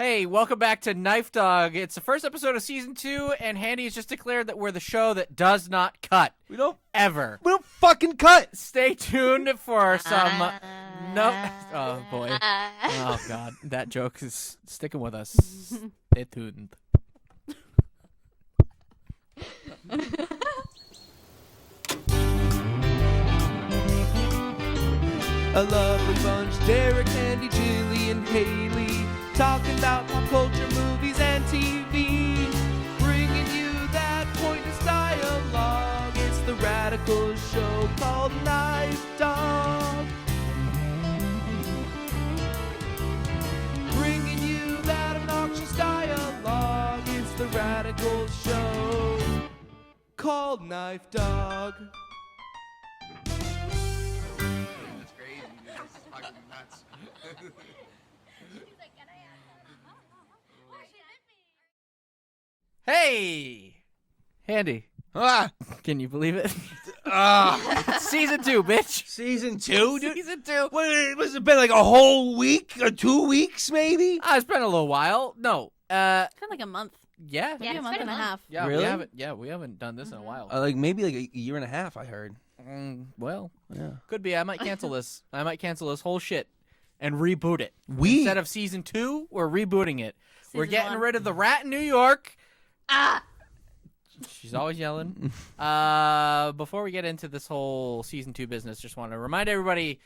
Hey, welcome back to KnifeDog. It's the first episode of season 2, and Handy has just declared that we're the show that does not cut. We don't fucking cut. Stay tuned for some. No. Oh boy. Oh god, that joke is sticking with us. Stay tuned. A lovely bunch, Derek, Andy, Jilli, and Haley, talking about pop culture, movies, and TV, bringing you that pointless dialogue. It's the radical show called KnifeDog. Bringing you that obnoxious dialogue. It's the radical show called KnifeDog. Hey, Handy. Can you believe it? Season 2, bitch. Season 2, dude? Season 2. What was it been, like a whole week or 2 weeks, maybe? It's been a little while. No. It's been like a month. Yeah. Maybe a month and a half. Yeah, Really? we haven't done this in a while. Like maybe like a year and a half, I heard. Well, Yeah. could be. I might cancel this. I might cancel this whole shit and reboot it. We Instead of season 2, we're rebooting it. We're Season getting 1. rid of the rat in New York. Ah! She's always yelling. Before we get into this whole season 2 business, just want to remind everybody,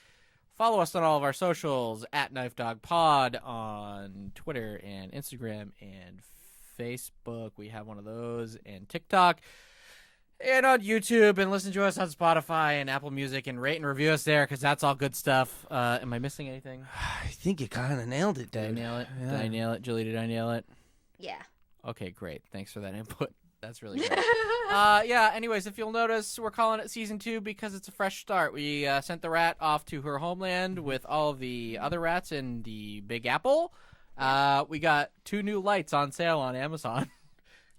follow us on all of our socials at KnifeDogPod on Twitter and Instagram and Facebook. We have one of those, and TikTok, and on YouTube, and listen to us on Spotify and Apple Music, and rate and review us there, because that's all good stuff. Am I missing anything? I think you kind of nailed it, Did I dude. nail it? Yeah. Did I nail it? Julie, did I nail it? Yeah. Okay, great. Thanks for that input. That's really good. Yeah, anyways, if you'll notice, we're calling it Season 2 because it's a fresh start. We sent the rat off to her homeland with all of the other rats in the Big Apple. We got 2 new lights on sale on Amazon.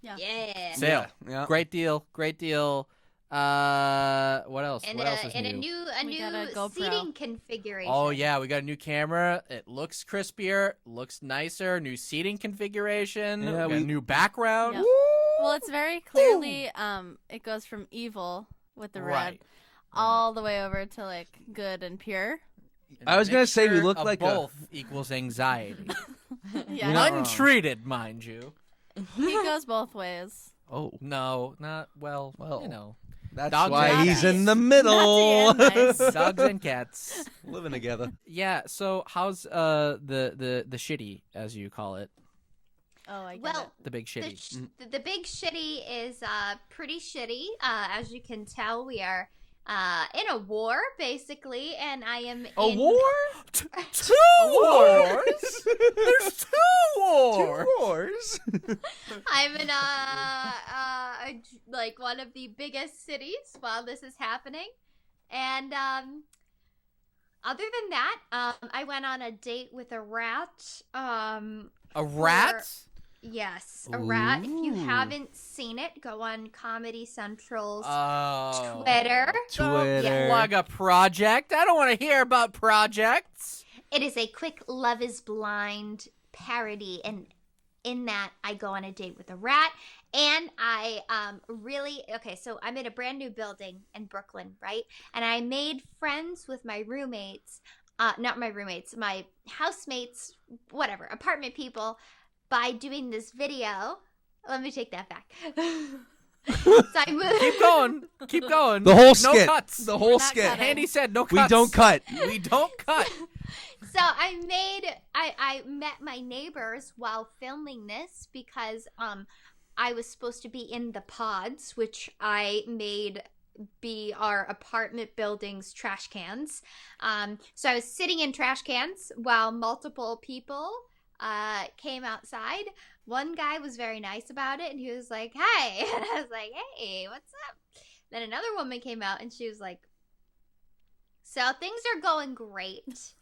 Yeah. Sale. Yeah. Great deal. Great deal. What else? And, what else is and new? a We got new a GoPro. seating configuration. Oh, yeah, we got a new camera. It looks crispier, looks nicer, new seating configuration, Yeah, we got we- a new background. Yep. Well, it's very clearly, it goes from evil with the red Right. all the way over to like good and pure. And I was gonna say we mixture look of like a- both equals anxiety. Yeah. You're not wrong. Untreated, mind you. He goes both ways. Oh, No, not well. Well. You know, that's Dogs why and he's cats. in the middle. Naughty and nice. dogs and cats. Living together. Yeah. So how's the shitty, as you call it, Oh, I get Well, the big the, shitty? the big shitty is pretty shitty. As you can tell, we are in a war, basically, and I am in... Two wars. There's 2 wars. Wars. I'm in like one of the biggest cities while this is happening, and other than that, I went on a date with a rat. A rat? Yes, a rat. If you Ooh. haven't seen it, go on Comedy Central's Oh. Twitter. Twitter. Plug a project. I don't want to hear about projects. It is a quick Love is Blind parody, and in that I go on a date with a rat, and I so I'm in a brand new building in Brooklyn, right? And I made friends with my roommates, not my roommates, my housemates, whatever, apartment people, by doing this video. Let me take that back. So I moved. Keep going. Keep going. The whole No skit. cuts. The whole not skit. cutting. Handy said no We cuts. don't cut. We don't cut. So I met my neighbors while filming this because I was supposed to be in the pods, which I made be our apartment building's trash cans. So I was sitting in trash cans while multiple people came outside. One guy was very nice about it, and he was like, "Hey," and I was like, "Hey, what's up?" Then another woman came out, and she was like, "So things are going great."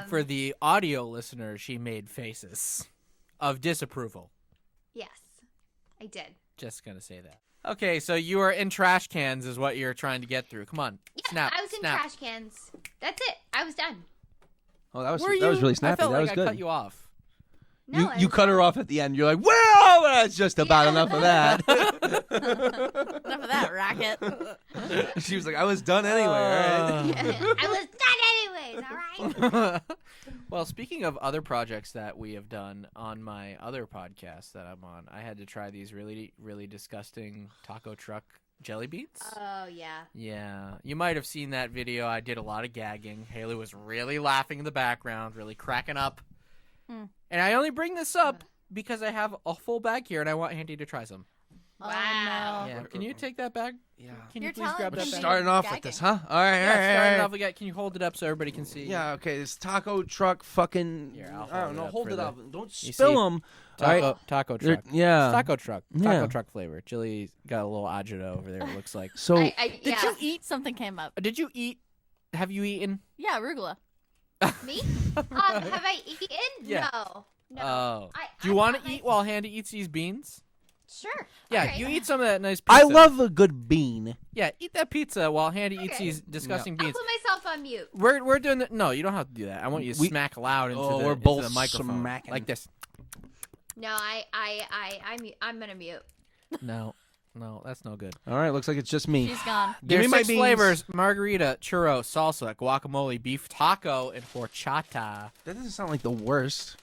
For the audio listener, she made faces of disapproval. Yes, I did. Just gonna say that. Okay, so you are in trash cans is what you're trying to get through. Come on. Yeah, Snap. I was in snap. trash cans. That's it. I was done. Oh, that was Were that was you? really I snappy. felt That like was I good. cut you off. No, You cut her off at the end. You're like, well, that's just about enough of that. Enough of that racket. She was like, I was done anyway. All right. I was done anyways. All right. Well, speaking of other projects that we have done on my other podcast that I'm on, I had to try these really, really disgusting taco truck jelly beans. Oh yeah. Yeah, you might have seen that video. I did a lot of gagging. Haley was really laughing in the background, really cracking up. And I only bring this up because I have a full bag here, and I want Handy to try some. Oh, Wow. no. Yeah, can you take that bag? Yeah. Can You're you please grab telling that me bag? Starting off with gagging. this, huh? All right, Yeah, all right, starting all right. off again. Can you hold it up so everybody can see? Yeah, okay. This taco truck fucking. Here, I'll I don't hold it know. up Hold for it the- up. Don't see? spill them. Taco They're- truck. yeah. It's taco truck. Yeah. Taco truck flavor. Jilly's got a little agita over there, it looks like. So I, Did yeah. you eat? Something came up. Did you eat? Have you eaten? Yeah, arugula. Me? Have I eaten? Yeah. No. No. Oh. Do I you want thought to eat while Handy eats these beans? Sure. Yeah, All right. you eat some of that nice pizza. I love a good bean. Yeah, eat that pizza while Handy eats Okay. these disgusting I'll beans. put myself on mute. We're doing the, no, you don't have to do that. I want you to We- smack loud into Oh, the, we're into both the microphone smacking. like this. No, I'm gonna mute. No, that's no good. All right, looks like it's just me. She's gone. Give me There's my 6 beans. flavors: margarita, churro, salsa, guacamole, beef taco, and horchata. That doesn't sound like the worst.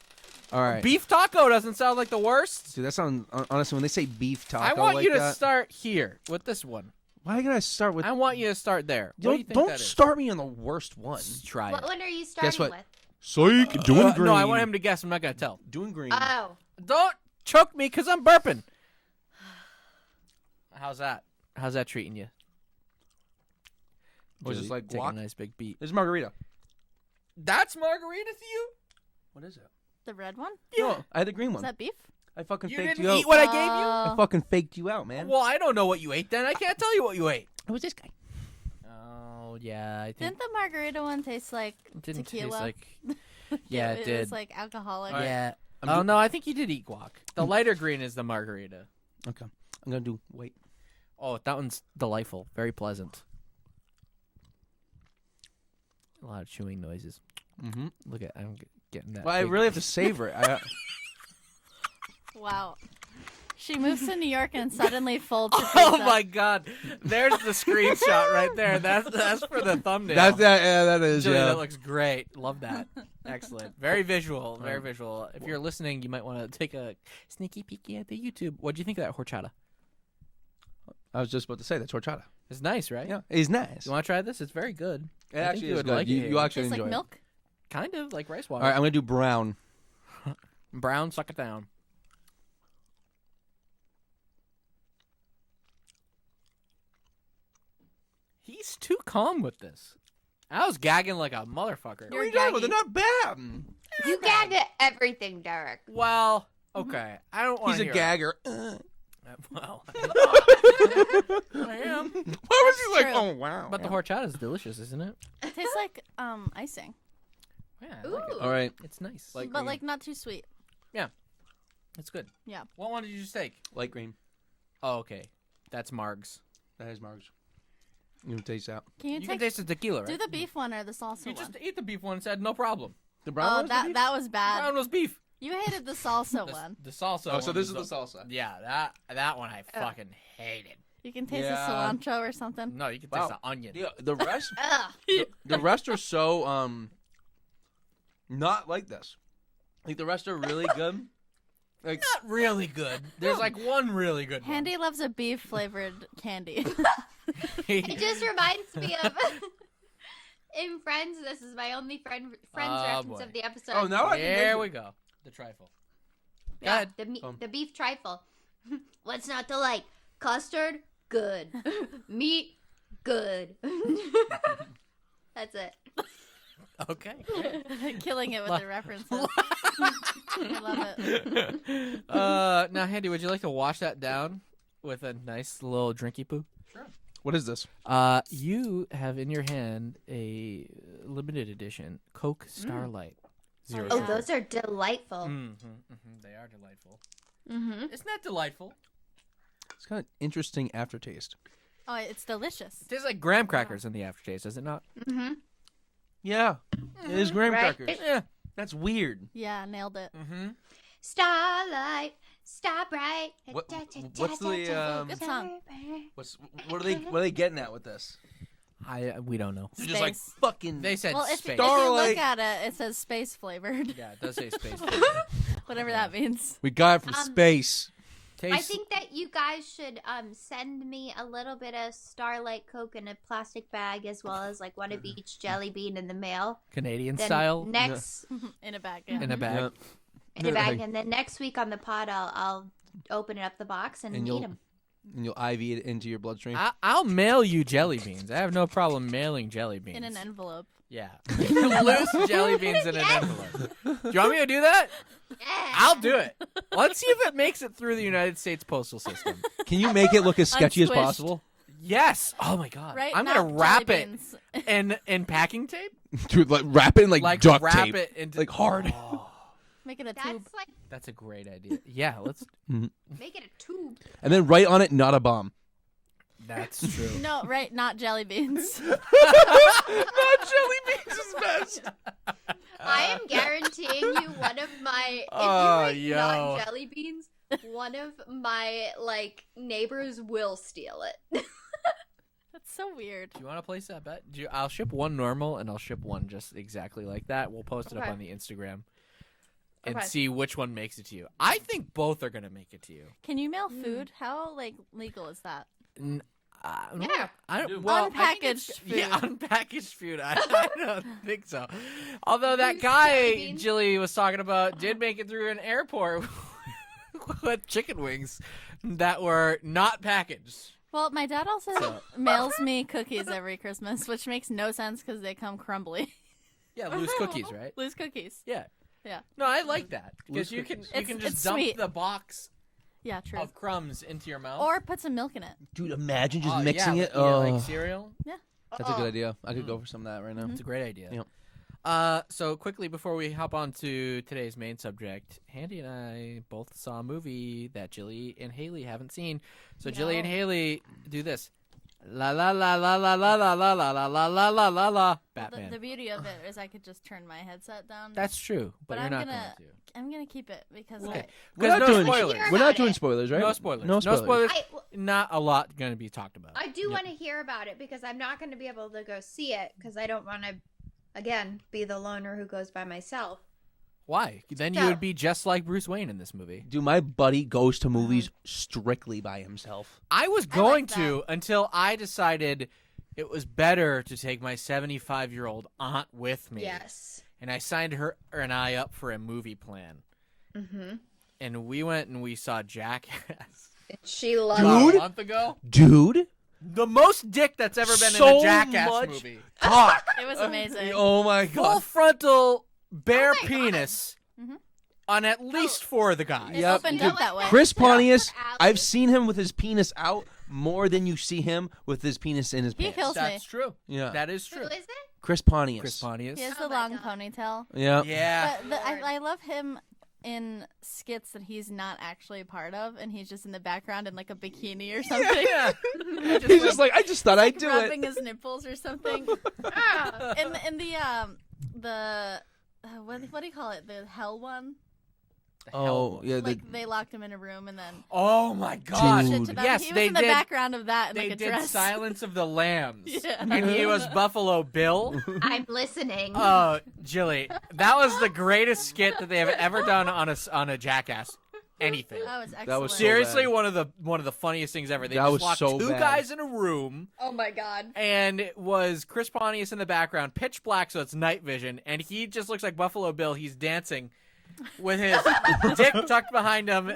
All right. Beef taco doesn't sound like the worst. Dude, that sounds honestly when they say beef taco I want like you to that, start here with this one. why gotta I start with? I want you to start there. What do you think Don't that is? start me on the worst one. Just try What it. one are you starting what? with? Psych, doing green. No, I want him to guess. I'm not gonna tell. doing green. Oh. Don't choke me because I'm burping. How's that? How's that treating you? Was this Jilly, like take guac? a nice big beat. This is margarita. That's margarita to you? What is it? The red one? No, I had the green Is one. that beef? I fucking You faked didn't you out. eat what I gave you? I fucking faked you out, man. Well, I don't know what you ate then. I can't tell you what you ate. It was this guy. Oh, yeah, I think Didn't the margarita one taste like it didn't tequila? taste like... Yeah, it It did. was like alcoholic. Yeah. I'm Oh, do- no, I think you did eat guac. The lighter green is the margarita. Okay, I'm gonna do. Wait. Oh, that one's delightful. Very pleasant. A lot of chewing noises. Mm-hmm. Look at... I'm getting that. Well, I big- really have to savor it. Wow. She moves to New York and suddenly folds her Oh pizza. my God! There's the screenshot right there. That's for the thumbnail. That's that. Yeah, that is. Jilly, Yeah. that looks great. Love that. Excellent. Very visual. Very visual. If you're listening, you might want to take a sneaky peeky at the YouTube. What do you think of that horchata? I was just about to say that's horchata. It's nice, right? Yeah, it's nice. You want to try this? It's very good. It I think actually you is would good. like it, you Haley. actually Tastes enjoy like it. milk? Kind of like rice water. All right, I'm gonna do brown. Brown, suck it down. He's too calm with this. I was gagging like a motherfucker. You're What are you talking about? gagging. They're not bad. You gagged at everything, Derek. Well, okay. I don't want He's a to gagger. Well, I am. Why was he like, true. oh wow? But the horchata is delicious, isn't it? It tastes like icing, Yeah, I like it. Ooh. All right, It's nice. Like- but green. like not too sweet. It's good. Yeah. What one did you just take? light green. Oh, okay. That's Marg's. That is Marg's. You can taste that. Can you, You can take taste the tequila, right? do the beef one or the salsa You one? just ate the beef one and said no problem. The brown Oh, one. that was bad. Brown was beef. You hated the salsa one. The salsa. Oh, so one this is was the salsa. Yeah, that one I fucking hated. You can taste Yeah. the cilantro or something. No, you can Wow. taste the onion. The rest, Ugh. the rest are so not like this. Like the rest are really good. Like Not really good. There's like one really good one. Handy loves a beef flavored candy. It just reminds me of in Friends. This is my only Friends Oh, reference boy. of the episode. oh now I can There taste we it. go. The trifle. Go Yeah, ahead. the beef trifle. What's not to like? Custard, good. Meat, good. That's it. Okay. Killing it with the references. I love it. Now, Handy, would you like to wash that down with a nice little drinky poo? What is this? You have in your hand a limited edition Coke Starlight. Zero Oh, Yeah. sugar. those are delightful. They are delightful. Mm-hmm. Isn't that delightful? It's got an interesting aftertaste. Oh, it's delicious. It tastes like graham crackers in the aftertaste, does it not? Mm-hmm. Yeah, it is graham Right. crackers. Yeah. That's weird. Yeah, nailed it. Mm-hmm. Starlight, star bright. What's Good song. what are they getting at with this? We don't know. They're just like Space. fucking. They said Well, if space. you look Starlight. at it, it says space flavored. Yeah, it does say space. Whatever that means. We got it from space. Taste. I think that you guys should send me a little bit of Starlight Coke in a plastic bag, as well as like one of each jelly bean in the mail. Canadian Then style next In a bag. Yeah. in a bag. in a bag, and then next week on the pod, I'll open up the box and you'll eat them. And you'll IV it into your bloodstream. I'll mail you jelly beans. I have no problem mailing jelly beans. In an envelope. Yeah. Loose jelly beans in an envelope. Do you want me to do that? I'll do it. Let's see if it makes it through the United States postal system. Can you make it look as sketchy as Unsquished. possible? Yes. Oh my god. Right? I'm Not gonna wrap jelly it beans. in packing tape. Dude, like wrap it in like duct wrap tape. it into Like hard. Oh, Make it a tube. That's like that's a great idea. Yeah, let's. make it a tube. And then write on it, not a bomb. That's true. No, right, not jelly beans. Not jelly beans is best. I am guaranteeing you one of my. If Oh, you write yo. not jelly beans, one of my like neighbors will steal it. That's so weird. Do you want to place that bet? I'll ship one normal and I'll ship one just exactly like that. We'll post it up Okay. on the Instagram and Okay. see which one makes it to you. I think both are gonna make it to you. Can you mail food? How like legal is that? No, Yeah. I Do. don't. Well, I think Unpackaged it's- food. Yeah, unpackaged food. I don't think so. Although that Loose guy jelly beans. Jilly was talking about did make it through an airport with chicken wings that were not packaged. Well, my dad also mails me cookies every Christmas, which makes no sense because they come crumbly. Yeah, loose cookies, right? Loose cookies. Yeah. Yeah. No, I like that because Loose you can It's just dump sweet. the box Yeah, true. of crumbs into your mouth. Or put some milk in it. Dude, imagine just Oh, mixing yeah, it. yeah, Oh, like cereal. that's a good idea. I could go for some of that right now. It's a great idea. Yep. So quickly before we hop on to today's main subject, Handy and I both saw a movie that Jilly and Haley haven't seen. So Jilly and Haley do this. La la la la la la la la la la la la la la la. Batman. The beauty of it is I could just turn my headset down. That's true, but you're I'm not gonna going I'm gonna keep it because Okay. We're Because not no doing spoilers. Hear We're not about doing it. spoilers, right? No spoilers. No spoilers. Not a lot going to be talked about. I do want to hear about it because I'm not going to be able to go see it because I don't want to, again, be the loner who goes by myself. Why? Then you So- would be just like Bruce Wayne in this movie. Dude, my buddy goes to movies strictly by himself. I was going that. to until I decided it was better to take my 75-year-old aunt with me. Yes. And I signed her and I up for a movie plan. Mm-hmm. And we went and we saw Jackass She loved Dude. a month ago. Dude, The most dick that's ever been in So a Jackass much movie. fuck. it was amazing. Oh my Full god. frontal bare Oh my God. penis Mhm. on at least 4 of the guys. It Yep. opened Dude, up that way. Chris Pontius, Alley. I've seen him with his penis out more than you see him with his penis in his He pants. kills me. That's true. Yeah. That is Who true. is it? Chris Pontius. Chris Pontius. He has Oh the my long God. ponytail. Yeah. Yeah. But I love him in skits that he's not actually a part of, and he's just in the background in like a bikini or something. Yeah. He's just like, I just thought I'd do rubbing it. his nipples or something. Ah. in the what do you call it? The hell one. Oh, yeah. Like they locked him in a room and then Oh my god. Dude. shit to them. Yes, he was they in the did. background of that in They like a did dress. Silence of the Lambs. Yeah. And he was Buffalo Bill. I'm listening. Oh, Jilly, that was the greatest skit that they have ever done on a Jackass anything. That was excellent. That was so Seriously, bad. one of the funniest things ever. They That just was locked so 2 bad. guys in a room, Oh my god. and it was Chris Pontius in the background, pitch black, so it's night vision, and he just looks like Buffalo Bill. He's dancing with his dick tucked behind him.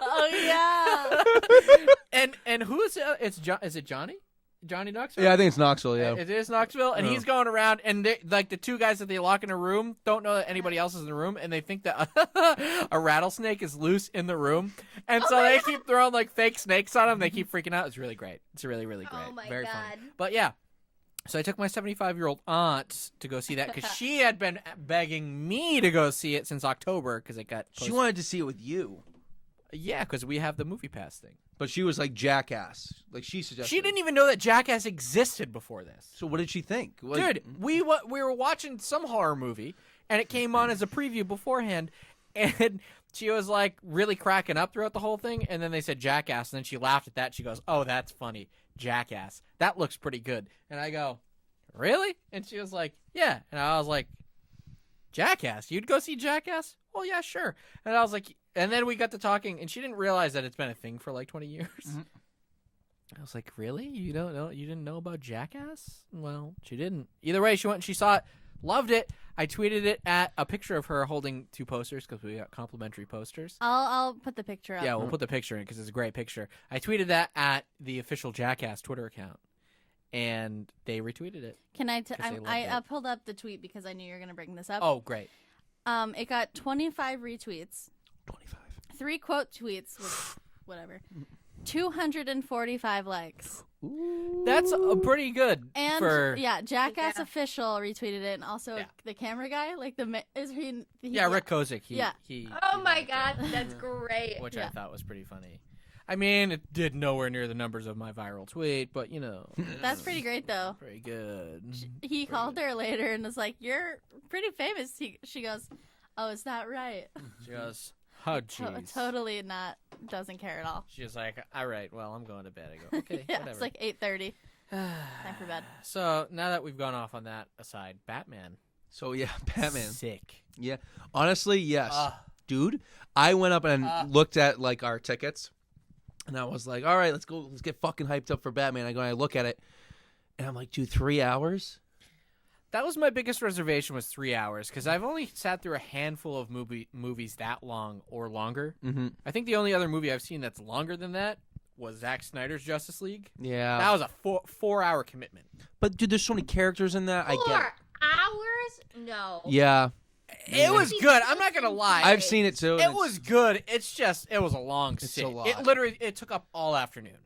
Oh yeah. and who is it? Is it Johnny? Johnny Knoxville? Yeah, I think it's Knoxville, yeah. It is Knoxville, and Yeah. he's going around, and like the 2 guys that they lock in a room don't know that anybody else is in the room, and they think that a rattlesnake is loose in the room, and so they keep throwing like fake snakes on him. They keep freaking out. It's really great. It's really, really great. Oh my Very God. funny. But yeah, so I took my 75-year-old aunt to go see that because she had been begging me to go see it since October because it got. She wanted to see it with you. Yeah, because we have the movie pass thing. But she was like Jackass. Like she suggested. She didn't even know that Jackass existed before this. So what did she think? Dude, we were watching some horror movie, and it came on as a preview beforehand, And she was like really cracking up throughout the whole thing. And then they said jackass. And then she laughed at that. She goes, "Oh, that's funny. Jackass. That looks pretty good." And I go, "Really?" And she was like, "Yeah." And I was like, "Jackass? You'd go see Jackass?" "Well, yeah, sure." And I was like, and then we got to talking, and she didn't realize that it's been a thing for like 20 years. Mm-hmm. I was like, "Really? You don't know? You didn't know about Jackass?" Well, she didn't. Either way, she went and she saw it, loved it. I tweeted it at a picture of her holding 2 posters because we got complimentary posters. I'll put the picture up. Yeah, we'll put the picture in because it's a great picture. I tweeted that at the official Jackass Twitter account, and they retweeted it. Can I pulled up the tweet because I knew you were going to bring this up. Oh, great. It got 25 retweets. 25. 3 quote tweets with whatever. 245 likes. That's pretty good. And for... Jackass Official retweeted it, and also the camera guy, like Rick Kozik. He oh my god, that's great. Which I thought was pretty funny. I mean, it did nowhere near the numbers of my viral tweet, but that's pretty great though. Pretty good. He called her later and was like, "You're pretty famous." She goes, "Oh, is that right?" She goes, "Oh, jeez." Totally not. Doesn't care at all. She was like, "All right, well, I'm going to bed." I go, "Okay, yeah, whatever." It's like 8:30. Time for bed. So now that we've gone off on that aside, Batman. So yeah, Batman. Sick. Yeah, honestly, yes, dude. I went up and looked at like our tickets, and I was like, "All right, let's go. Let's get fucking hyped up for Batman." I go and I look at it, and I'm like, "Dude, 3 hours." That was my biggest reservation, was 3 hours, because I've only sat through a handful of movies that long or longer. Mm-hmm. I think the only other movie I've seen that's longer than that was Zack Snyder's Justice League. Yeah. That was a 4-hour commitment. But, dude, there's so many characters in that. 4 I get it. hours? No. Yeah. It was good. I'm not going to lie. I've seen it, too. It was good. It's just, it was a long sit. A lot. It took up all afternoon.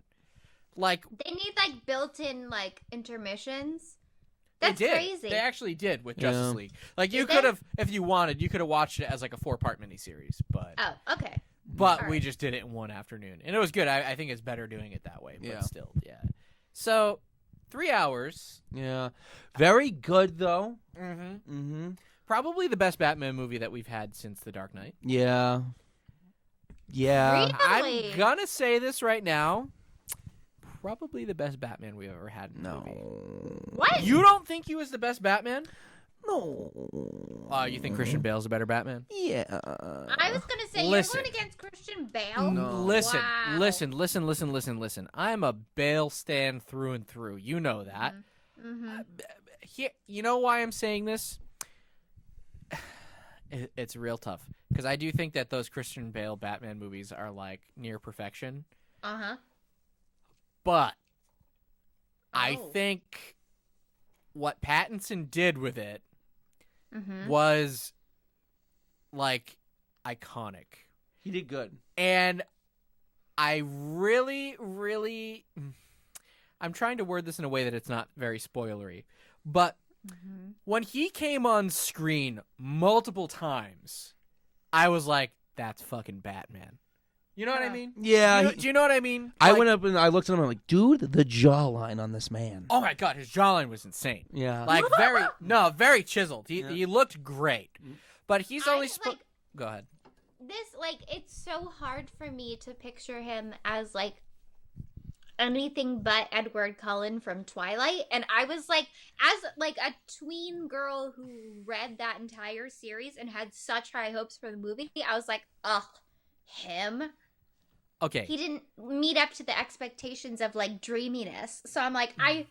Like, they need, like, built-in, like, intermissions. That's they did. crazy. They actually did with Justice League. Like, you could have, if you wanted, you could have watched it as like a 4-part miniseries. But okay. But we just did it in one afternoon, and it was good. I think it's better doing it that way. But still, So, 3 hours. Yeah, very good though. Mm-hmm. Mm-hmm. Probably the best Batman movie that we've had since The Dark Knight. Yeah. Yeah. Really? I'm gonna say this right now. Probably the best Batman we've ever had in a movie. What? You don't think he was the best Batman? No. You think Christian Bale's a better Batman? Yeah. I was gonna say Listen. you're going against Christian Bale. No. Listen, Wow. listen. I'm a Bale stan through and through. You know that. Mm-hmm. You know why I'm saying this? It's real tough because I do think that those Christian Bale Batman movies are like near perfection. Uh-huh. But I Oh. think what Pattinson did with it Mm-hmm. was like iconic. He did good. And I really, I'm trying to word this in a way that it's not very spoilery, but Mm-hmm. when he came on screen multiple times, I was like, that's fucking Batman. You know what I mean? Yeah. Do you know what I mean? I Like, went up and I looked at him and I'm like, dude, the jawline on this man. oh my God, his jawline was insane. Yeah. Like very chiseled. He looked great. But he's only like, Go ahead. this, like, it's so hard for me to picture him as, like, anything but Edward Cullen from Twilight. And I was like, as like a tween girl who read that entire series and had such high hopes for the movie, I was like, ugh, him. Okay. He didn't meet up to the expectations of like dreaminess. So I'm like, I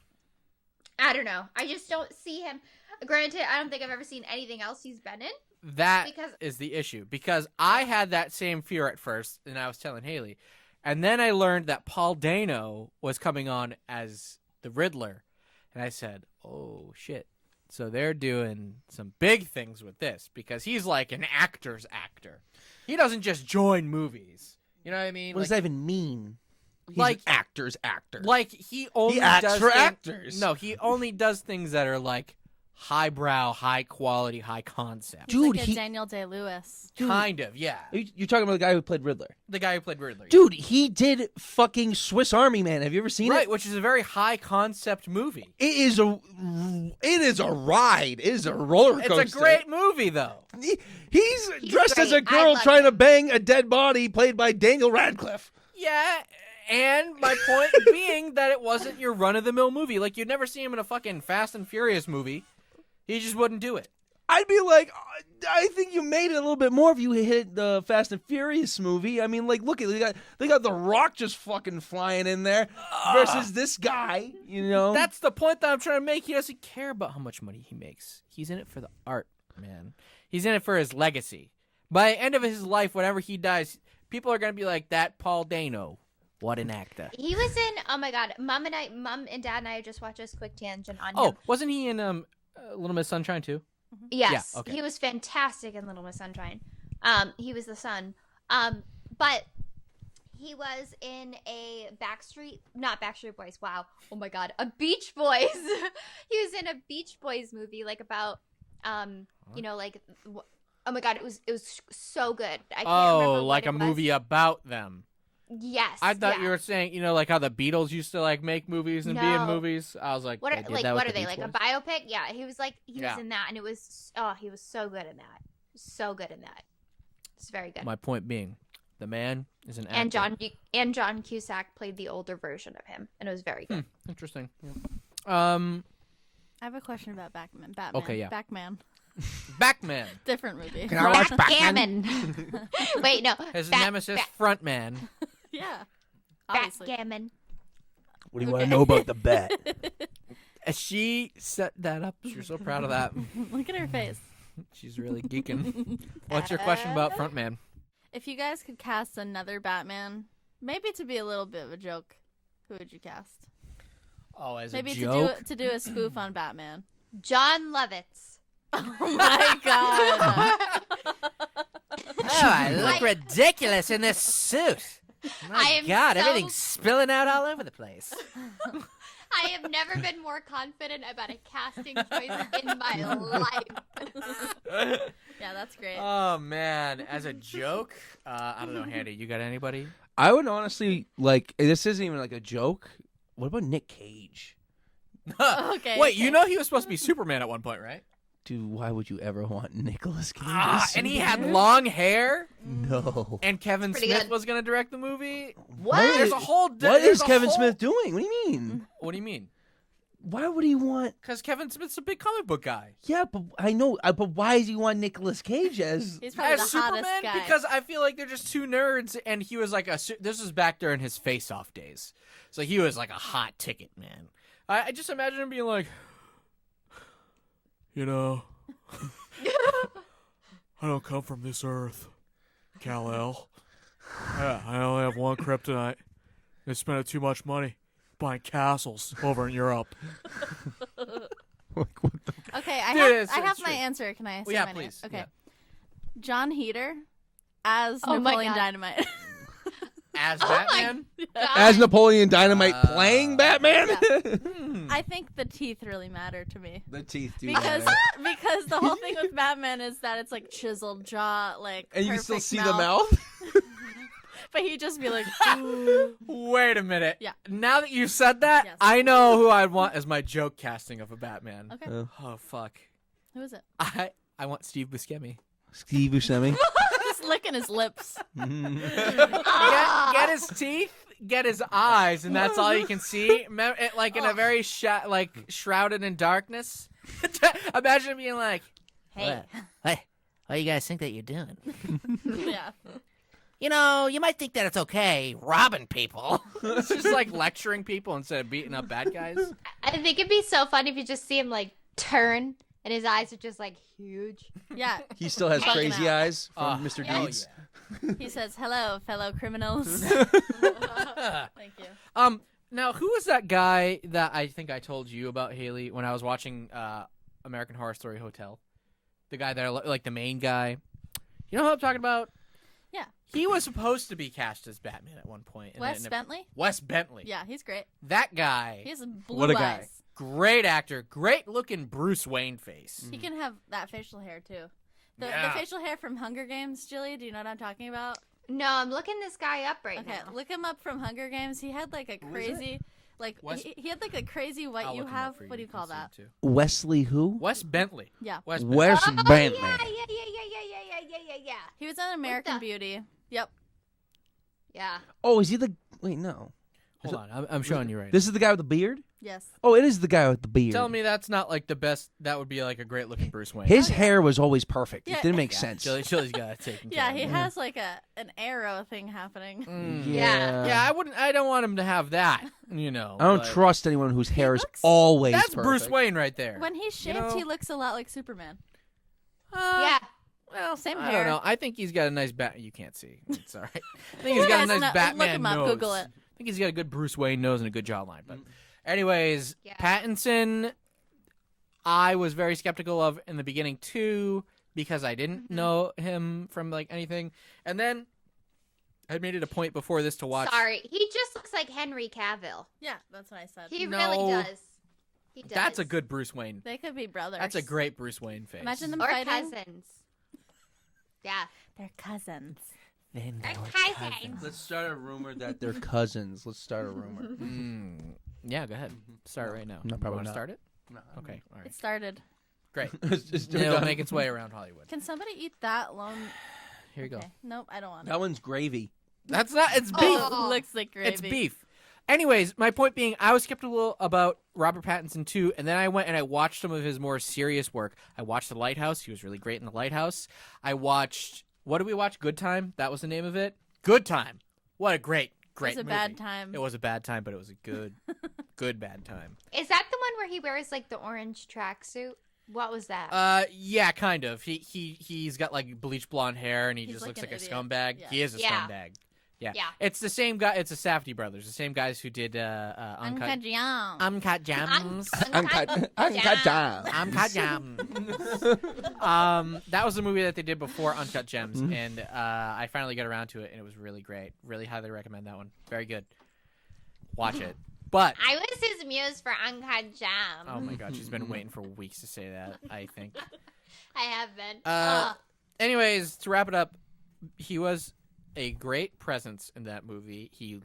don't know. I just don't see him. Granted, I don't think I've ever seen anything else he's been in. That Because- is the issue. Because I had that same fear at first, and I was telling Haley. And then I learned that Paul Dano was coming on as the Riddler. And I said, oh, shit. So they're doing some big things with this. Because he's like an actor's actor. He doesn't just join movies. You know what I mean? What does that even mean? He's Like- an actor's actor. Like, he only He acts does for things- actors. No, he only does things that are, like, highbrow, high quality, high concept. He's Dude, like a Daniel Day-Lewis. Kind of, yeah. You're talking about the guy who played Riddler. The guy who played Riddler. Dude, he did fucking Swiss Army Man. Have you ever seen it? Right, which is a very high concept movie. It is a ride. It is a roller coaster. It's a great movie, though. He's dressed as a great. I girl love trying to him. bang a dead body played by Daniel Radcliffe. Yeah, and my point being that it wasn't your run-of-the-mill movie. Like, you'd never see him in a fucking Fast and Furious movie. He just wouldn't do it. I'd be like, I think you made it a little bit more if you hit the Fast and Furious movie. I mean, like, look at they got The Rock just fucking flying in there versus this guy. You know, That's the point that I'm trying to make. He doesn't care about how much money he makes. He's in it for the art, man. He's in it for his legacy. By the end of his life, whenever he dies, people are going to be like, that Paul Dano. What an actor. He was in. Oh my God, Mom and Dad and I just watched this quick tangent on Oh, him. wasn't he in Little Miss Sunshine too? Yes, Yeah, okay. he was fantastic in Little Miss Sunshine. He was the son. But he was in a not Backstreet Boys. Wow. Oh my God, a Beach Boys. He was in a Beach Boys movie, like about, you know, like, oh my God, it was so good. I can't remember Like what a it was. movie about them. Yes. I thought yeah. you were saying, you know, like how the Beatles used to like make movies and be in No. movies. I was like, What they are did like? that What with are the they Beach like? Boys? A biopic? Yeah, he was Yeah. in that, and it was he was so good in that. So good in that. It's very good. My point being, the man is an actor. And John Cusack played the older version of him, and it was very good. Interesting. Yeah. I have a question about Batman. Okay, yeah. Batman. Backman. Different movie. Can I watch Gammon. Wait, no. His nemesis, Frontman. Yeah. Obviously. Backgammon. What do you want to know about the bat? She set that up. She's so proud of that. Look at her face. She's really geeking. What's your question about Frontman? If you guys could cast another Batman, maybe to be a little bit of a joke, who would you cast? Oh, as Maybe a joke? to do a spoof on Batman. John Lovitz. Oh my god. Oh, I look ridiculous in this suit. I am God, so- everything's spilling out all over the place. I have never been more confident about a casting choice in my life. Yeah, that's great. Oh, man. As a joke? I don't know, Handy. You got anybody? I would honestly like. This isn't even like a joke. What about Nick Cage? Okay, Wait, okay. you know he was supposed to be Superman at one point, right? Dude, why would you ever want Nicolas Cage? Ah, and he had long hair, No. and Kevin Pretty Smith good. was going to direct the movie. What? There's a whole... What there's is a Kevin whole- Smith doing? What do you mean? What do you mean? Why would he want? Because Kevin Smith's a big comic book guy. Yeah, but I know. But why does he want Nicolas Cage as? He's probably As the hottest Superman, guy. because I feel like they're just two nerds, and he was like this was back during his face-off days, so he was like a hot ticket, man. I just imagine him being like, you know, I don't come from this earth, Kal-El. Yeah, I only have one kryptonite. They spent too much money buying castles over in Europe. Like, what the? Okay, Dude, I have it's my true. answer. Can I say Yeah, my please. name? Okay. Yeah. John Heater as Oh my Napoleon God. Dynamite. As Oh my Batman? As Napoleon Dynamite playing Batman? I think the teeth really matter to me. The teeth do Because matter. because the whole thing with Batman is that it's like chiseled jaw, like And you can still perfect see the mouth? But he'd just be like, Wait a minute. Yeah. Now that you said that, Yes. I know who I'd want as my joke casting of a Batman. okay, Oh, fuck. who is it? I want Steve Buscemi. Steve Buscemi. Just licking his lips. Get his teeth, get his eyes, and that's all you can see. Like in a very shrouded in darkness. Imagine it being like, Hey, "Hey, what do you guys think that you're doing? yeah. You know, you might think that it's okay robbing people." It's just like lecturing people instead of beating up bad guys. I think it'd be so fun if you just see him like turn and his eyes are just like huge. Yeah. He still has Fucking crazy out. eyes from Mr. hell Deeds. He says, "Hello, fellow criminals." Thank you. Now, who was that guy that I think I told you about, Haley, when I was watching American Horror Story Hotel? The guy there, like the main guy. You know who I'm talking about? Yeah. He was supposed to be cast as Batman at one point. And Wes Bentley? Wes Bentley. Yeah, he's great. That guy. He has blue What a guy. eyes. Great actor. Great looking Bruce Wayne face. He can have that facial hair too. The Yeah. facial hair from Hunger Games, Jilly. Do you know what I'm talking about? No, I'm looking this guy up right Okay, now. look him up from Hunger Games. He had like a crazy, like Wes- he had like a crazy what I'll you look him up have. for What do you call can that? see it, too. Wesley who? Wes Bentley. Yeah, Wes Wes Oh, Bentley. yeah. he was on American the- Beauty. Yep. Yeah. Oh, is he the? Wait, no. Hold on, I'm showing you right This is the guy with the beard. Yes. Oh, it is the guy with the now. beard. Tell me that's not like the best. That would be like a great looking Bruce Wayne. His hair was always perfect. Yeah. It didn't make Yeah, sense. Chili's got it taken Yeah, care he of. has like an arrow thing happening. Yeah. Yeah, I don't want him to have that. You know. I don't but trust anyone whose hair is looks- always That's perfect. Bruce Wayne right there. When he's shaved, know? he looks a lot like Superman. Yeah. Well, Same I hair. don't know. I think he's got a nice bat. You can't see. It's all right. I think he's got a Guys, nice no, Batman look him up, nose. Google it. I think he's got a good Bruce Wayne nose and a good jawline. But, anyways, Yeah. Pattinson, I was very skeptical of in the beginning too because I didn't know him from like anything, and then I made it a point before this to watch. Sorry. He just looks like Henry Cavill. Yeah, that's what I said. He No. really does. He does. That's a good Bruce Wayne. They could be brothers. That's a great Bruce Wayne face. Imagine them Or fighting. cousins. Yeah. They're cousins. Then They're they were cousins. Let's start a rumor that they're cousins. Let's start a rumor. Yeah, go ahead. Start right now. No, You probably wanna not. Start it. No. Okay. All right. It started. Great. It's It'll done. make its way around Hollywood. Can somebody eat that lone? Here you go. Okay. Nope, I don't want it. That one's gravy. That's not. It's beef. Oh. Looks like gravy. It's beef. Anyways, my point being, I was skeptical about Robert Pattinson too, and then I went and I watched some of his more serious work. I watched The Lighthouse. He was really great in The Lighthouse. I watched. What did we watch? Good Time. That was the name of it. Good Time. What a great It was a movie. bad time. It was a bad time, but it was a good bad time. Is that the one where he wears like the orange tracksuit? What was that? Yeah, kind of. He's got like bleach blonde hair, and he He's just like looks an like a idiot. scumbag. Yeah. He is a Yeah. scumbag. Yeah. Yeah. It's the same guy. It's the Safdie brothers, the same guys who did Uncut Gems. Uncut Gems. Uncut Gems. Uncut Gems. That was the movie that they did before Uncut Gems, and I finally got around to it, and it was really great. Really highly recommend that one. Very good. Watch it. But I was his muse for Uncut Gems. oh my god, she's been waiting for weeks to say that. I think. I have been. Anyways, to wrap it up, he was a great presence in that movie. He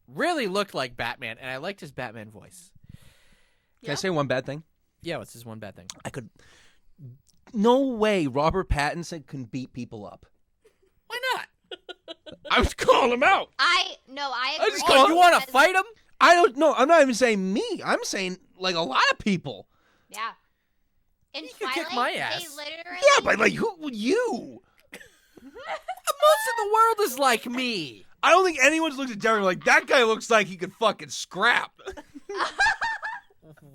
really looked like Batman, and I liked his Batman voice. Can I say one bad thing? Yeah, what's his one bad thing? I could. No way Robert Pattinson can beat people up. Why not? I was calling him out. I agree. just Oh, call- you want to because- fight him? I don't know. I'm not even saying me. I'm saying like a lot of people. Yeah. In You could Twilight, kick my they ass. literally. Yeah, but like who? You? Most of the world is like me. I don't think anyone's looked at Derek like that guy looks like he could fucking scrap.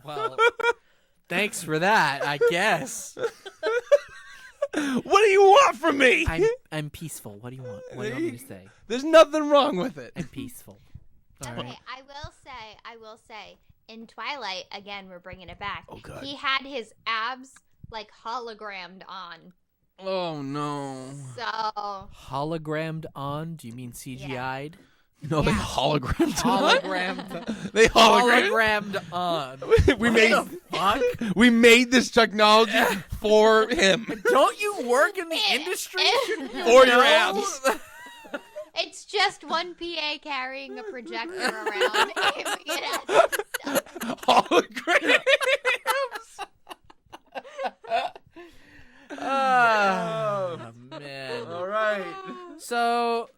Well, thanks for that, I guess. What do you want from me? I'm peaceful. What do you want? What do you want me to say? There's nothing wrong with it. I'm peaceful. All Okay, right. I will say, in Twilight, again, we're bringing it back. Oh, God. He had his abs like hologrammed on. Oh no. So Hologrammed on? Do you mean CGI'd? No, they Yeah. hologrammed. Hologrammed. They hologrammed. Hologrammed on. We What made the fuck? we made this technology for him. Don't you work in the industry? Or your No. abs. it's just one PA carrying a projector around. aiming it at Holograms. Oh, man. All right. So,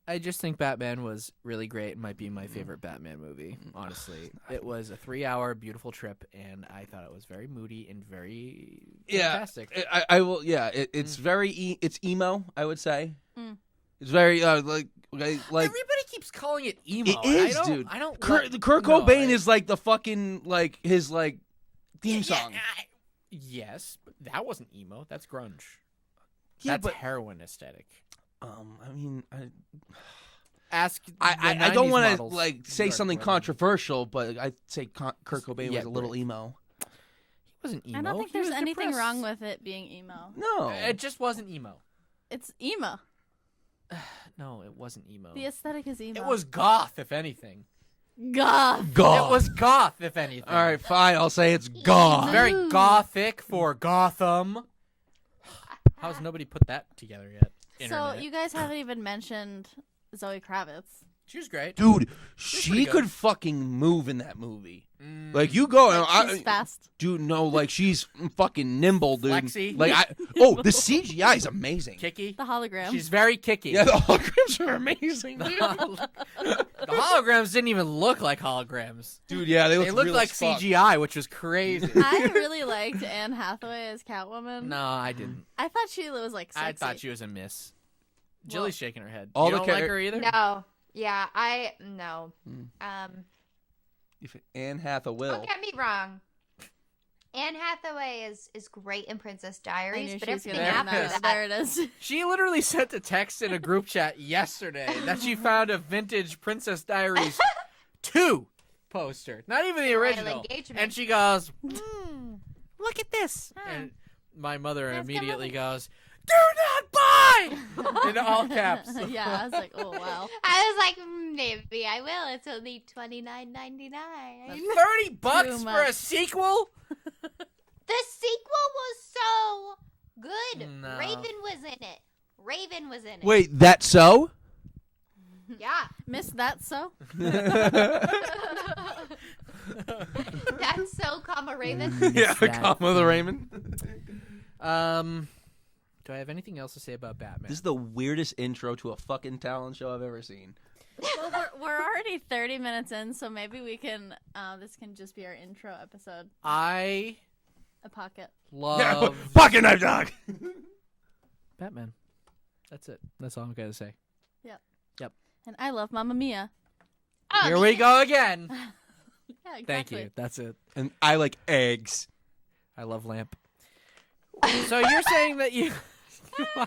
I just think Batman was really great. It might be my favorite Batman movie, honestly. It was a 3-hour beautiful trip, and I thought it was very moody and very fantastic. I will. Yeah, it's very. It's emo. I would say. Mm. It's very like. Everybody keeps calling it emo. It is, I don't, dude. I don't. Kurt like- Cobain no, is like the fucking like his like theme Yeah, song. yes, but that wasn't emo. That's grunge. Yeah, That's but heroin aesthetic. I mean, Ask. I don't want to to like say something controversial, but I'd say Kurt Cobain Yeah, was a little right. emo. He wasn't emo. I don't think He there's was anything depressed. wrong with it being emo. No, It just wasn't emo. It's emo. No, it wasn't emo. The aesthetic is emo. It was goth, if anything. Goth. Goth. It was goth, if anything. All right, fine. I'll say it's goth. Very Ooh. gothic for Gotham. How's nobody put that together yet? So Internet. you guys haven't even mentioned Zoe Kravitz. She was great. Dude, pretty she good. could fucking move in that movie. Like, you go and She's fast. dude, no, like, she's fucking nimble, dude. Flexy. Like, the CGI is amazing. Kicky. The hologram. She's very kicky. Yeah, the holograms are amazing, dude. The holograms didn't even look like holograms. Dude, yeah, they They looked real like as fuck. CGI, which was crazy. I really liked Anne Hathaway as Catwoman. No, I didn't. I thought she was like sexy. I thought she was a miss. Well- Jilly's shaking her head. All You the don't char- like her either? No. Yeah, no. If Anne Hathaway. Don't get me wrong. Anne Hathaway is great in Princess I Diaries, knew but she was everything gonna There bring after that that. up. There it is. She literally sent a text in a group chat yesterday that she found a vintage Princess Diaries 2 poster. Not even the Bridal original. engagement. And she goes, look at this. Huh. And my mother That's immediately good goes, do not buy! In all caps. Yeah, I was like, oh wow. I was like, maybe I will. It's only $29.99. $30 Too for a much. sequel? The sequel was so good. No. Raven was in it. Wait, that's so? Yeah. Miss that so? That's so, Raven. Yeah, that. comma the Raymond. Do I have anything else to say about Batman? This is the weirdest intro to a fucking talent show I've ever seen. Well, we're already 30 minutes in, so maybe we can. This can just be our intro episode. I A pocket. love Fucking KnifeDog. Batman. That's it. That's all I'm going to say. And I love Mamma Mia. Oh, Here we go again. Yeah, exactly. Thank you. That's it. And I like eggs. I love Lamp. So you're saying that you...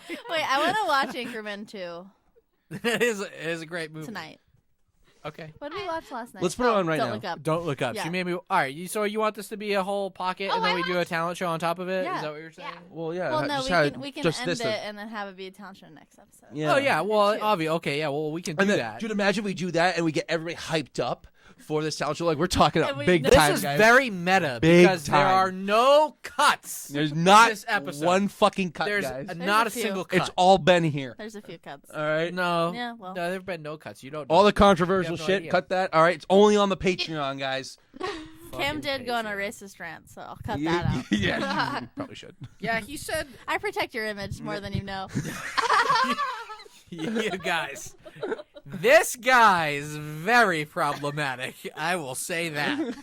Wait, I want to watch Anchorman 2 it is a great movie. tonight. Okay. What did we watch last night? Let's put it on right Don't now. look up. Don't look up. Yeah. She made me... All right. So you want this to be a whole pocket Oh, and then I we do a talent show on top of it? Yeah. Is that what you're saying? Yeah. Well, yeah. Well, no, just we can just end this it to- and then have it be a talent show next episode. Yeah. Oh, yeah. Well, Cute. obvious. Okay, yeah. Well, we can do And then, that. dude, imagine we do that and we get everybody hyped up for this talent show. Like, we're talking And about we- big This This time, is guys. very meta Big because there time. are no cuts. There's not this episode. one fucking cut, There's guys. not a a few. single cut. It's all been here. There's a few cuts. All right? No. Yeah, well. No, there have been no cuts. You don't. All know. the controversial You have no shit, idea. cut that. All right? It's only on the Patreon, guys. Kim Fucking did go on a Patreon. racist rant, so I'll cut that out. Yeah, you probably should. Yeah, he said. I protect your image more than you know. You guys. This guy is very problematic. I will say that.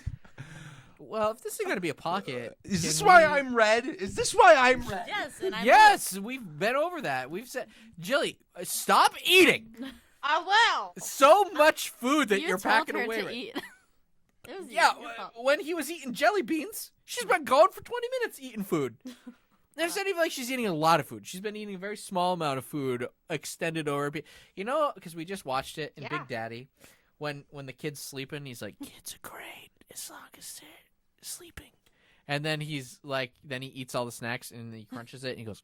Well, if this is going to be a pocket. Is this can why we- I'm red? Is this why I'm red? Yes, and I'm Yes, we've been over that. We've said, Jilly, stop eating. I will. So much food that you you're told packing her away. to right- eat. It was Yeah, your fault. when he was eating jelly beans, she's been going for 20 minutes eating food. It's not even like she's eating a lot of food. She's been eating a very small amount of food extended over. You know, because we just watched it in Yeah. Big Daddy. When the kid's sleeping, he's like, kids are great as long as they're sleeping. And then he's like, then he eats all the snacks and he crunches it and he goes,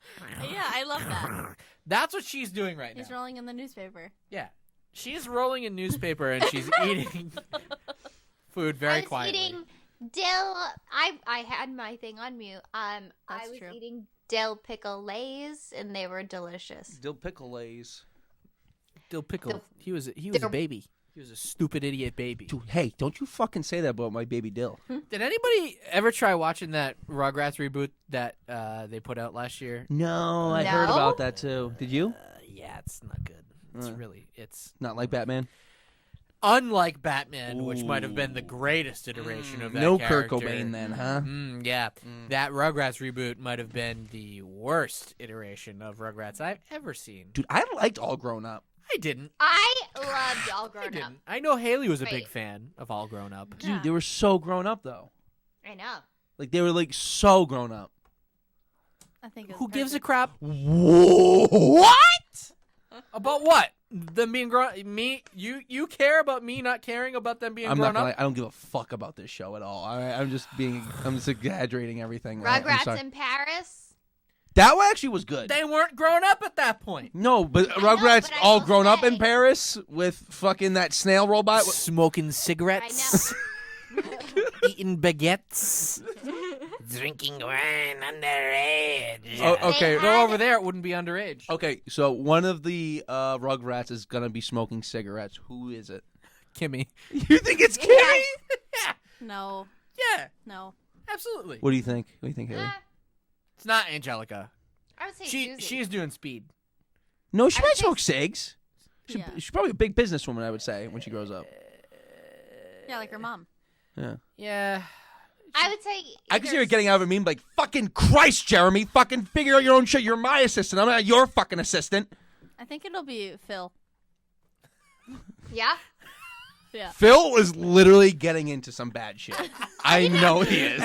Yeah, I love that. that's what she's doing right He's now. rolling in the newspaper. Yeah. She's rolling in newspaper and she's eating food I very was quietly. eating dill. I had my thing on mute. I That's was true. eating dill pickle lays, and they were delicious. Dill pickle lays. Dill Pickle. Dill- He was a Dill- baby. He was a stupid idiot baby. Dude, hey, don't you fucking say that about my baby Dill. Did anybody ever try watching that Rugrats reboot that they put out last year? No, I heard No? about that too. Did you? Yeah, it's not good. It's Not like Batman? unlike Batman, which might have been the Ooh. greatest iteration of that No character. Kurt Cobain then, huh? Yeah, that Rugrats reboot might have been the worst iteration of Rugrats I've ever seen. Dude, I liked All Grown Up. I didn't. I loved All I Grown Up. didn't. I know Haley was a big Right. fan of All Grown Up. Dude, Yeah. they were so grown up though. I know. Like they were like so grown up. I think. It was Who gives a perfect. crap What? about what? Them being grown. Me, you care about me not caring about them being I'm grown not gonna up. I don't give a fuck about this show at all. I'm just exaggerating everything. I'm Rugrats sorry. in Paris. That one actually was good. They weren't grown up at that point. No, but I know, Rugrats but I all will grown up in say- Paris with fucking that snail robot. Smoking cigarettes. Eating baguettes. Drinking wine underage. Oh, okay. They Go over there, it wouldn't be underage. Okay, so one of the Rugrats is gonna be smoking cigarettes. Who is it? Kimmy. You think it's Kimmy? No, Yeah, no. absolutely. What do you think? What do you think, Haley? It's not Angelica. I would say Susie. She's doing speed. No, she I would might say- smoke cigs. Yeah. She's probably a big businesswoman, I would say, when she grows up. Yeah, like her mom. Yeah. Yeah. I would say I could see either her getting out of a meme like, fucking Christ, Jeremy, fucking figure out your own shit. You're my assistant. I'm not your fucking assistant. I think it'll be Phil. Yeah. Yeah. Phil is literally getting into some bad shit. I know he is.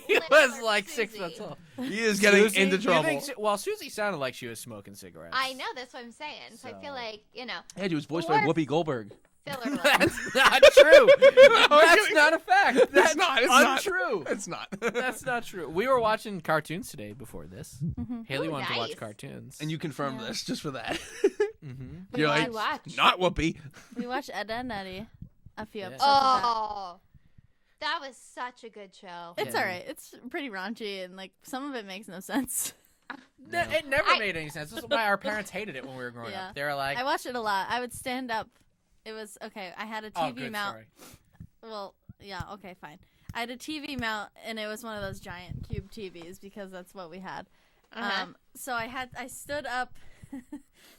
He was like 6 Susie. foot tall. He is getting Susie? into You trouble. think well, Susie sounded like she was smoking cigarettes. I know, that's what I'm saying. So I feel So- like, Yeah, he was voiced by Or- Whoopi Goldberg. filler. That's not true. That's not a fact. That's not. It's untrue. It's not. That's not true. We were watching cartoons today before this. Haley Ooh, wanted to watch nice. cartoons. And you confirmed Yeah. this just for that. Mm-hmm. You're I like, watch. not Whoopi. We watched Ed and Eddie. A few Yeah. episodes of Oh, that was such a good show. that. It's Yeah. alright. It's pretty raunchy and like some of it makes no sense. It never I- made any sense. This is why our parents hated it when we were growing Yeah. up. They were like, I watched it a lot. I would stand up. It was okay. I had a "Oh, TV good mount. story." Well, yeah, okay, fine. I had a TV mount, and it was one of those giant cube TVs because that's what we had. Uh-huh. So I stood up,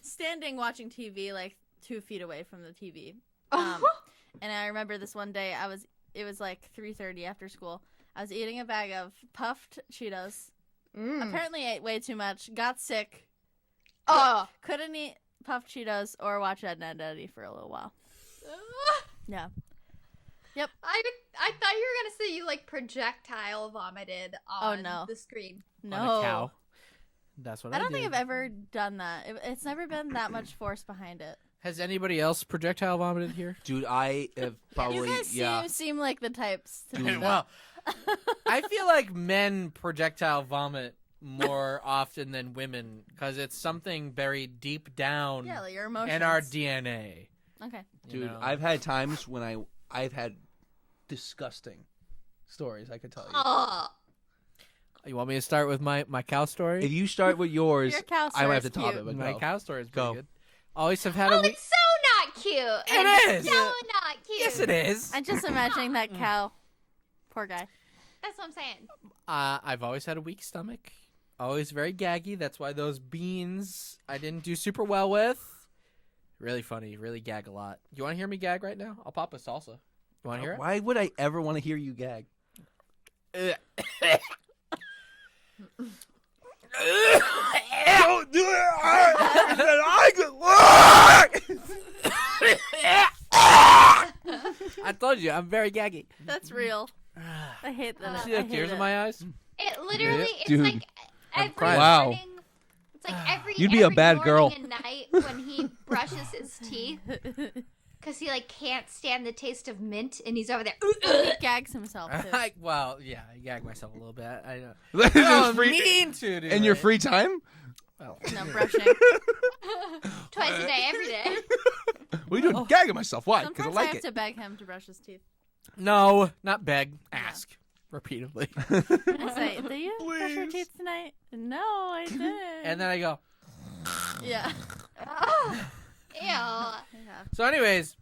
standing watching TV like 2 feet away from the TV. And I remember this one day it was like 3:30 after school. I was eating a bag of puffed Cheetos. Apparently ate way too much. Got sick. Oh. Couldn't eat puffed Cheetos or watch Ed and Eddie for a little while. Yeah. I thought you were gonna say you like projectile vomited on no. the screen. No. On a cow. That's what I I don't think did. I've ever done that. It's never been that much force behind it. Has anybody else projectile vomited here? Dude, I have probably, You guys yeah. seem like the types to do that. Well, I feel like men projectile vomit more often than women because it's something buried deep down Yeah, like your emotions. in our DNA. Okay. you Dude, know? I've had times when I've had disgusting stories I could tell you. Oh. You want me to start with my cow story? If you start with yours, Your cow I might have to story's top cute. it. But My go. cow story is pretty Go. good. Always have had Oh, a week. it's so not cute. It It's is. so not cute. Yes, it is. I'm just imagining that cow. Poor guy. That's what I'm saying. I've always had a weak stomach. Always very gaggy. That's why those beans I didn't do super well with. Really funny. Really gag a lot. You want to hear me gag right now? I'll pop a salsa. You want to hear it? Why would I ever want to hear you gag? Don't do it! I told you, I'm very gaggy. That's real. I hate that. See the tears in my eyes? It literally, it's Dude. like every crying. Wow. morning. It's like every. You'd be a every bad morning girl. And night when he brushes his teeth because he like can't stand the taste of mint, and he's over there. He gags himself too. Well, yeah, I gag myself a little bit. I know. That's I just don't free- mean to do in your it. free time? Well, No brushing. Twice a day, every day. What are you doing? Gagging myself. Why? Because I Sometimes like have it. to beg him to brush his teeth. no, not beg. Ask repeatedly. I say, "Do you brush your Please. teeth tonight?" No, I didn't. And then I go. yeah. Oh, ew. Yeah. So, anyways,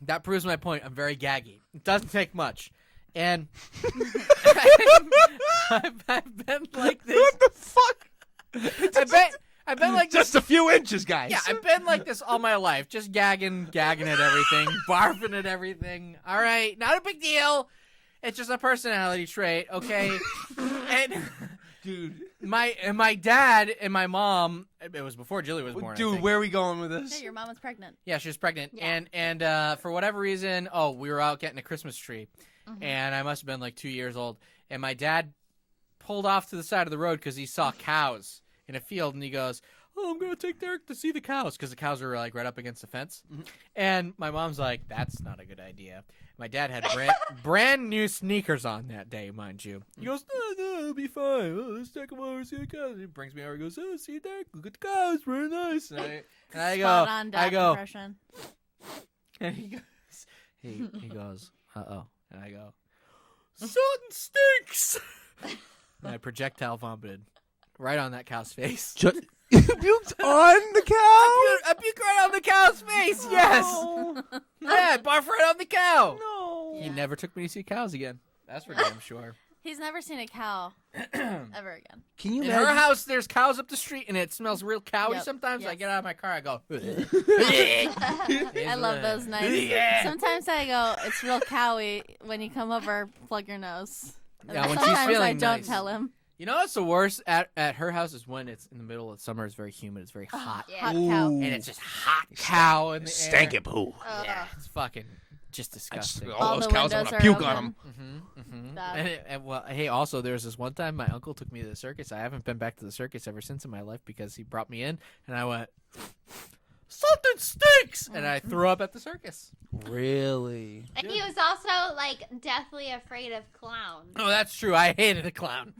that proves my point. I'm very gaggy. It doesn't take much. And I've been like this. What the fuck? I've been like Just this. a few inches, guys. Yeah, I've been like this all my life. Just gagging at everything, barfing at everything. All right, not a big deal. It's just a personality trait, okay? And Dude. my dad and my mom. It was before Jilli was born. I Dude, think. where are we going with Yeah, this? your mom was pregnant. Yeah, she was pregnant, Yeah. and for whatever reason, we were out getting a Christmas tree, and I must have been like 2 years old, and my dad pulled off to the side of the road because he saw cows in a field, and he goes, oh, I'm going to take Derek to see the cows because the cows were like right up against the fence. Mhm. And my mom's like, that's not a good idea. My dad had brand new sneakers on that day, mind you. He goes, no, it'll be fine. Oh, let's take him over, see the cows. He brings me over. He goes, oh, see Derek, look at the cows. Very nice. And I go, Spot on dad I go, impression. and he goes, uh-oh. And I go, something stinks. And I projectile vomited right on that cow's face. You puked on the cow? I puked right on the cow's face, yes. Yeah, barf right on the cow. No. He never took me to see cows again. That's for damn sure. He's never seen a cow ever again. Can you In imagine? her house, there's cows up the street, and it smells real cowy Yep, sometimes. I yes. get out of my car, I go, I love those nights. Yeah. Sometimes I go, it's real cowy. When you come over, plug your nose. And Yeah, when she's sometimes I feeling don't nice. tell him. You know what's the worst at her house is when it's in the middle of summer. It's very humid. It's very hot. Yeah. Hot cow. And it's just hot cow in the Stanky air. poo. Yeah, it's fucking just disgusting. All those the cows, I'm windows gonna are puke open. on them. That- And well, hey, also there's this one time my uncle took me to the circus. I haven't been back to the circus ever since in my life because he brought me in, and I went, something stinks, and I threw up at the circus. Really? And he was also like deathly afraid of clowns. Oh, that's true. I hated a clown.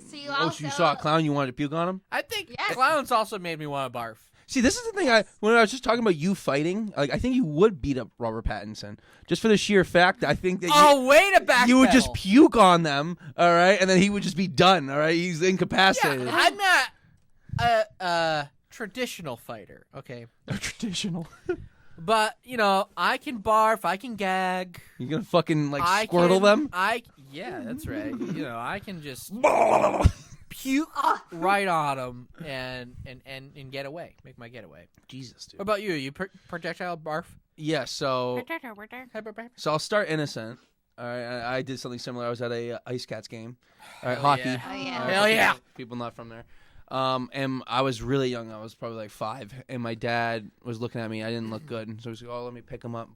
So you Oh, also so you saw a clown, you wanted to puke on him? I think Yes. clowns also made me want to barf. See, this is the thing. When I was just talking about you fighting, like I think you would beat up Robert Pattinson just for the sheer fact that I think that Oh, way to back. you would just puke on them, all right, and then he would just be done, all right. He's incapacitated. Yeah, I'm not a traditional fighter, okay, Traditional. but you know I can barf, I can gag, You gonna fucking like I squirtle can, them? Yeah, that's right. You know I can just puke right on them and get away, make my getaway. Jesus, dude. What about you? You projectile barf? Yeah. So I'll start innocent. All right, I did something similar. I was at a Ice Cats game. All right, Hell hockey. yeah. Oh, yeah. All right, Hell yeah. People not from there. And I was really young. I was probably like 5, and my dad was looking at me. I didn't look good, so he's like, "Oh, let me pick him up."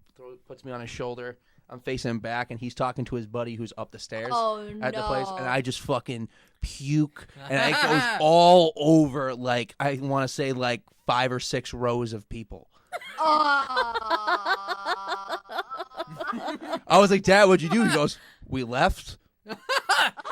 Puts me on his shoulder. I'm facing him back, and he's talking to his buddy who's up the stairs at the place, and I just fucking puke, and it goes all over. Like I want to say, like 5 or 6 rows of people. I was like, "Dad, what'd you do?" He goes, "We left."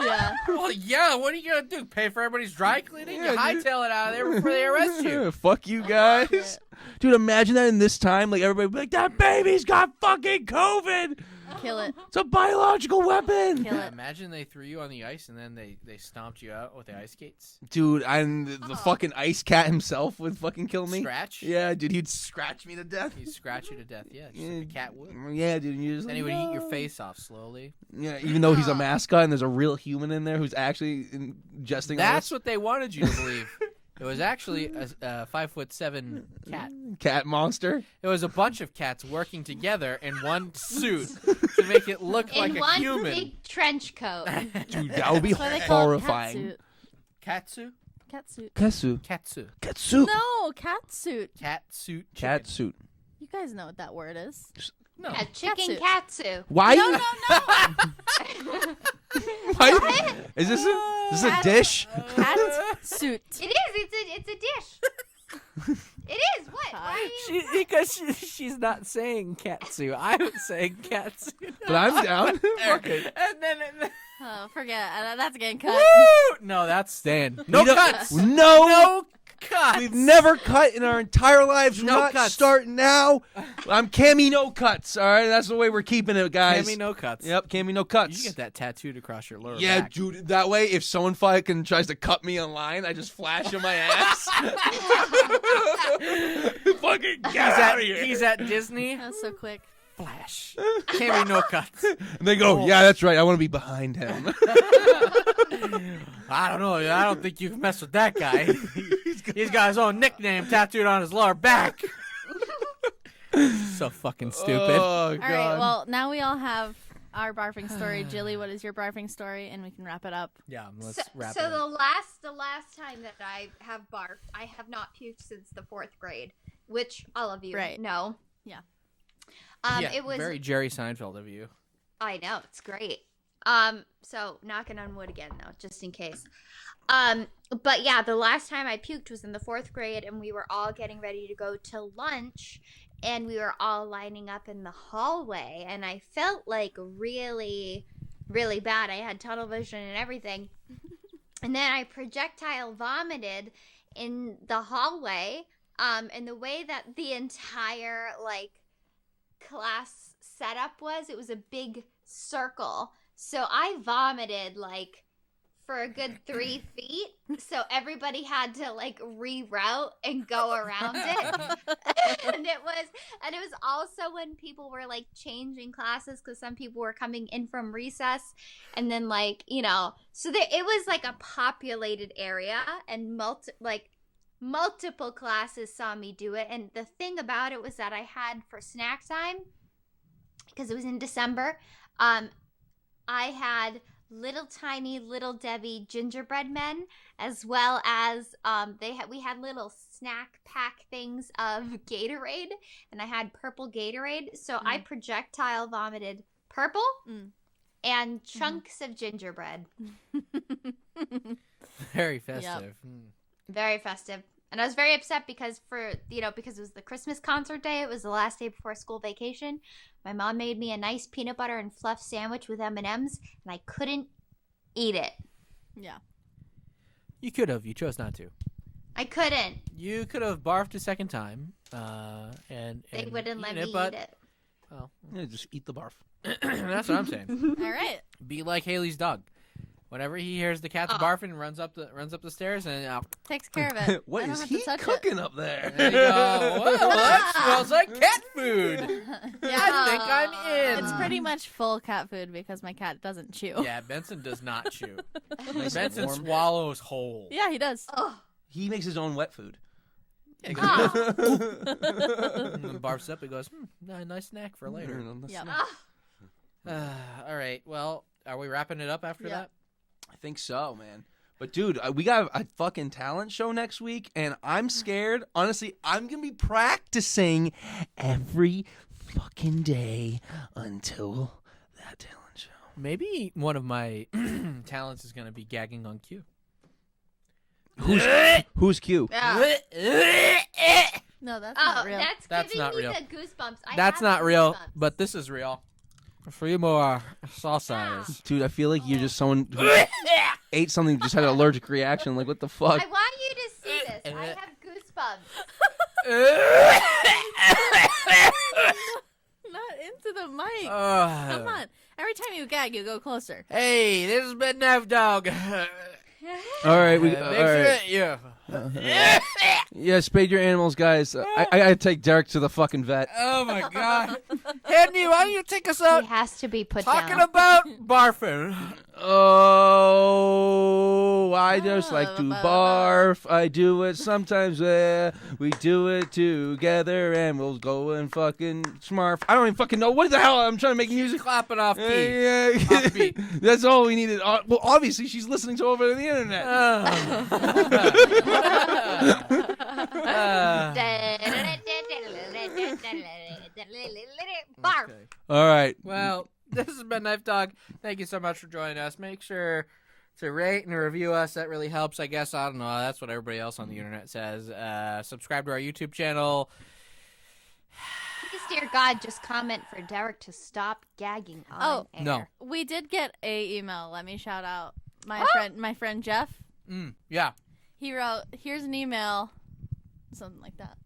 Yeah. Well, yeah. What are you gonna do? Pay for everybody's dry cleaning? Yeah, You hightail it out of there before they arrest you. Fuck you guys. Dude, imagine that in this time. Like, everybody would be like, that baby's got fucking COVID. Kill it. It's a biological weapon. Kill it. Imagine they threw you on the ice and then they stomped you out with the ice skates. Dude, and the fucking ice cat himself would fucking kill me. Scratch? Yeah, dude, he'd scratch me to death. He'd scratch you to death. Yeah, just like a cat would. Yeah, dude. You just Then he would eat your face off slowly. Yeah, even though he's a mascot and there's a real human in there who's actually ingesting That's all what they wanted you to believe. It was actually a 5'7" cat. this cat monster. It was a bunch of cats working together in one suit to make it look like in a one human. big trench coat. Dude, that would be That's why they call it horrifying. Katsu? Catsuit. Katsu. Katsu. Katsu. No, catsuit. Cat suit. Cat chicken. suit. You guys know what that word is. No. Yeah, chicken Catsuit. katsu. Why? No, no, no. Why? Is this a dish? Catsuit. It is. It's a dish. It is. What? Why are you? Because she's not saying katsu. I was saying katsu. But I'm down. Fuck it. And then Oh, forget. That's getting cut. woo! No, that's staying. No We don't- cuts. No. No cuts. We've never cut in our entire lives. Do No not cuts. start now. I'm Cammy no cuts. All right, that's the way we're keeping it, guys. Cammy, no cuts. Yep, Cammy no You cuts. should get that tattooed across your lower Yeah, back. dude. That way, if someone fucking tries to cut me online, I just flash in my ass. Fucking get out of here. He's at Disney. That's so quick. Flash. Cammy, no cuts. And they go, yeah, that's right. I want to be behind him. I don't know. I don't think you can mess with that guy. He's got his own nickname tattooed on his lower back. So fucking stupid. Oh, God. All right. Well, now we all have our barfing story. Jilly, what is your barfing story? And we can wrap it up. Yeah, let's So, wrap so it up. the last time that I have barfed, I have not puked since the 4th grade, which all of you Right. know. Yeah. Yeah, It was. very Jerry Seinfeld of you. I know, it's great. So knocking on wood again though, just in case. But yeah, the last time I puked was in the 4th grade, and we were all getting ready to go to lunch, and we were all lining up in the hallway, and I felt like really, really bad. I had tunnel vision and everything. And then I projectile vomited in the hallway. And the way that the entire like class setup was, it was a big circle. So I vomited like for a good 3 feet. So everybody had to like reroute and go around it. and it was also when people were like changing classes, because some people were coming in from recess, and then like, you know, so it was like a populated area, and multiple classes saw me do it. And the thing about it was that I had, for snack time, because it was in December, I had little tiny Little Debbie gingerbread men, as well as we had little snack pack things of Gatorade, and I had purple Gatorade, so I projectile vomited purple and chunks of gingerbread. Very festive. Yep. Very festive. And I was very upset because because it was the Christmas concert day. It was the last day before school vacation. My mom made me a nice peanut butter and fluff sandwich with M&Ms, and I couldn't eat it. Yeah. You could have. You chose not to. I couldn't. You could have barfed a second time, and They wouldn't let me but, eat it. Well, Yeah, just eat the barf. that's what I'm saying. All right. Be like Haley's dog. Whenever he hears the cat's barfing, runs up the stairs and Takes care of it. What I don't is have he to touch cooking up there? there you go. Well, that smells like cat food. Yeah. I think I'm in. It's pretty much full cat food because my cat doesn't chew. Yeah, Benson does not chew. Nice and Benson warm. swallows whole. Yeah, he does. Oh. He makes his own wet food. And Oh. then barfs up and goes, nice snack for later. Yep. All right. Well, are we wrapping it up after Yeah. that? I think so, man. But dude, we got a fucking talent show next week, and I'm scared. Honestly, I'm gonna be practicing every fucking day until that talent show. Maybe one of my talents is going to be gagging on cue. Who's Q? Yeah. No, that's Oh, not real. That's giving not me real. the goosebumps. That's have not the real, goosebumps. but this is real. For you more sauce size. Dude, I feel like you're just someone who ate something, just had an allergic reaction. Like, what the fuck? I want you to see this. I have goosebumps. Not into the mic. Come Come on. Every time you gag, you go closer. Hey, this has been KnifeDog. All right, Make sure yeah. Yeah, spade your animals, guys. I gotta take Derek to the fucking vet. Oh my God. Henry, why don't you take us out He has to be put talking down. about barfing? Oh, I just like to barf. I do it sometimes. We do it together, and we'll go and fucking smurf. I don't even fucking know what the hell. I'm trying to make music. Clapping off key. Yeah, Off beat. that's all we needed. Well, obviously, she's listening to over the internet. Barf. Okay. All right. Well, this has been KnifeDog. Thank you so much for joining us. Make sure to rate and review us. That really helps, I guess. I don't know. That's what everybody else on the internet says. Subscribe to our YouTube channel. Please, dear God, just comment for Derek to stop gagging on air. No. We did get a email. Let me shout out my friend Jeff. Yeah. He wrote, "Here's an email," something like that.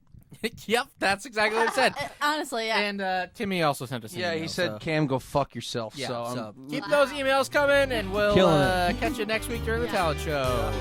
Yep, that's exactly what it said. Honestly, yeah. And Timmy also sent us an Yeah, email. he said, so. "Cam, go fuck yourself." Yeah, so so I'm keep those emails coming, and we'll Killing it. catch you next week during the talent show.